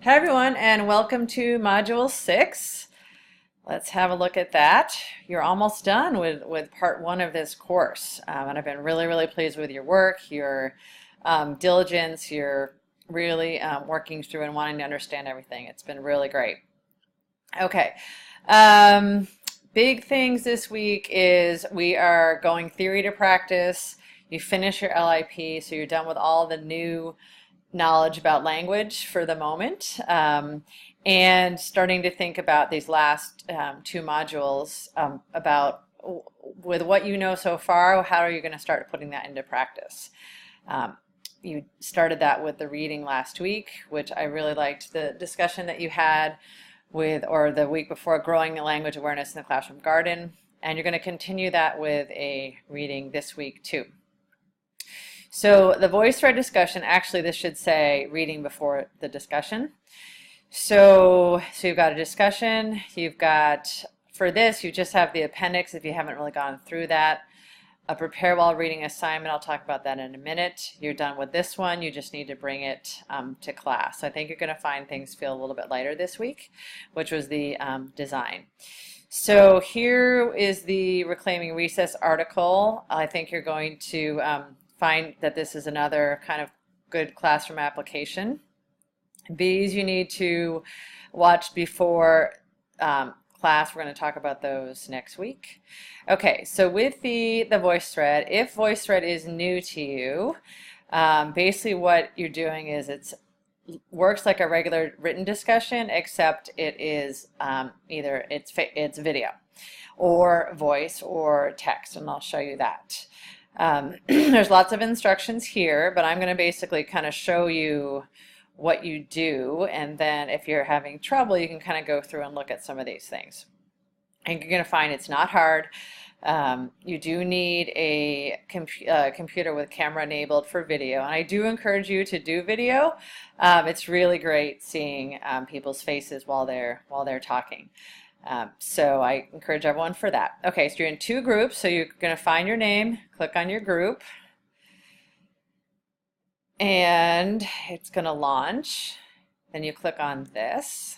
Hi everyone, and welcome to Module 6. Let's have a look at that. You're almost done with part 1 of this course, and I've been really pleased with your work, your diligence, your really working through and wanting to understand everything. It's been really great. Okay. Big things this week is we are going theory to practice. You finish your LIP, so you're done with all the new knowledge about language for the moment, and starting to think about these last two modules about with what you know so far, how are you going to start putting that into practice? You started that with the reading last week, which I really liked the discussion that you had with, or the week before, growing the language awareness in the classroom garden, and you're going to continue that with a reading this week too. So the VoiceThread discussion, actually this should say reading before the discussion. So you've got a discussion, you've got, for this, you just have the appendix if you haven't really gone through that. A prepare while reading assignment, I'll talk about that in a minute. You're done with this one, you just need to bring it to class. So I think you're going to find things feel a little bit lighter this week, which was the design. So here is the Reclaiming Recess article. I think you're going to find that this is another kind of good classroom application. These you need to watch before class. We're going to talk about those next week. Okay, so with the VoiceThread, if VoiceThread is new to you, basically what you're doing is it works like a regular written discussion, except it is either it's video or voice or text, and I'll show you that. There's lots of instructions here, but I'm going to basically kind of show you what you do, and then if you're having trouble, you can kind of go through and look at some of these things. And you're going to find it's not hard. You do need a computer with camera enabled for video, and I do encourage you to do video. It's really great seeing people's faces while they're talking. So I encourage everyone for that. Okay, so you're in two groups, so you're going to find your name, click on your group, and it's going to launch. Then you click on this,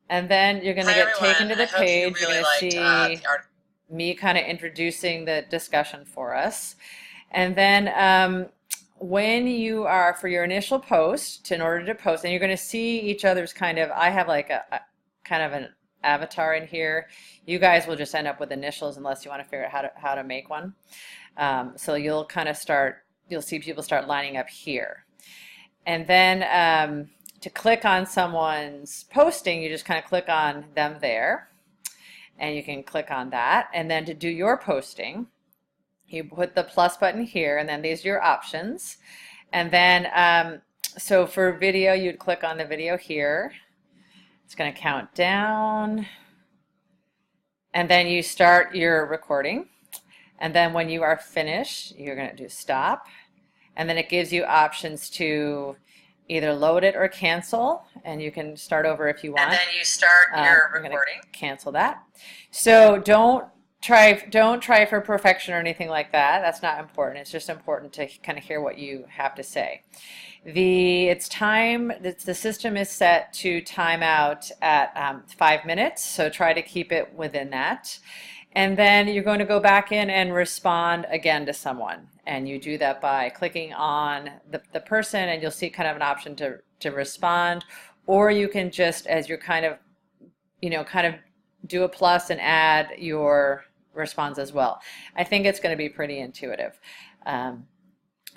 and then you're going to get taken to the page. You're going to see me kind of introducing the discussion for us. And then when you are, for your initial post, in order to post, and you're going to see each other's kind of, I have like a kind of an avatar in here. You guys will just end up with initials unless you want to figure out how to make one. So you'll kind of you'll see people start lining up here. And then to click on someone's posting, you just kind of click on them there, and you can click on that. And then to do your posting, you put the plus button here, and then these are your options. And then, so for video, you'd click on the video here. It's going to count down, and then you start your recording, and then when you are finished, you're going to do stop, and then it gives you options to either load it or cancel, and you can start over if you want. And then you start your recording. Cancel that. So don't try for perfection or anything like that. That's not important. It's just important to kind of hear what you have to say. The system is set to time out at 5 minutes, so try to keep it within that. And then you're going to go back in and respond again to someone. And you do that by clicking on the person, and you'll see kind of an option to respond. Or you can just, as you're kind of do a plus and add your response as well. I think it's going to be pretty intuitive.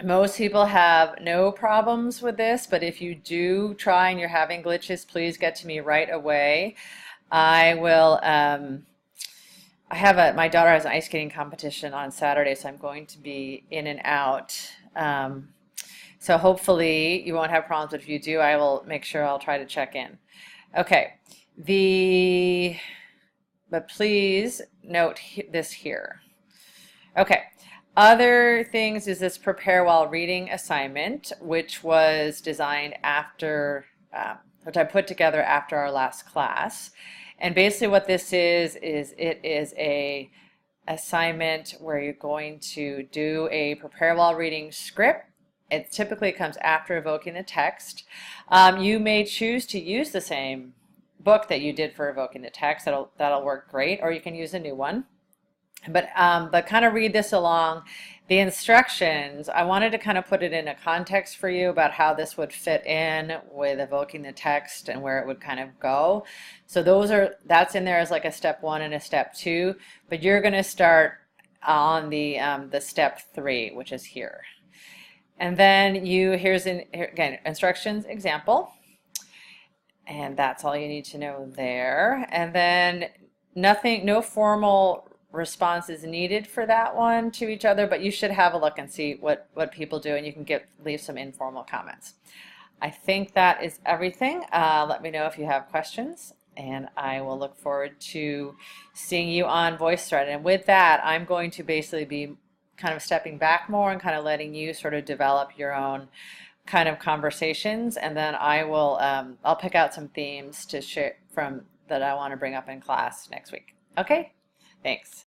Most people have no problems with this, but if you do try and you're having glitches, please get to me right away. I will, my daughter has an ice skating competition on Saturday, so I'm going to be in and out. So hopefully you won't have problems, but if you do, I will make sure I'll try to check in. Okay, but please note this here. Okay. Other things is this prepare while reading assignment, which was designed after, which I put together after our last class. And basically what this is it is a assignment where you're going to do a prepare while reading script It typically comes after evoking the text. You may choose to use the same book that you did for evoking the text. That'll work great, or you can use a new one. But kind of read this along. The instructions, I wanted to kind of put it in a context for you about how this would fit in with evoking the text and where it would kind of go. So that's in there as like a step 1 and a step 2, but you're going to start on the step 3, which is here. And then here's again, instructions, example. And that's all you need to know there. And then no formal response is needed for that one to each other, but you should have a look and see what people do, and you can leave some informal comments. I think that is everything. Let me know if you have questions, and I will look forward to seeing you on VoiceThread. And with that, I'm going to basically be kind of stepping back more and kind of letting you sort of develop your own kind of conversations, and then I'll pick out some themes to share that I want to bring up in class next week. Okay, thanks.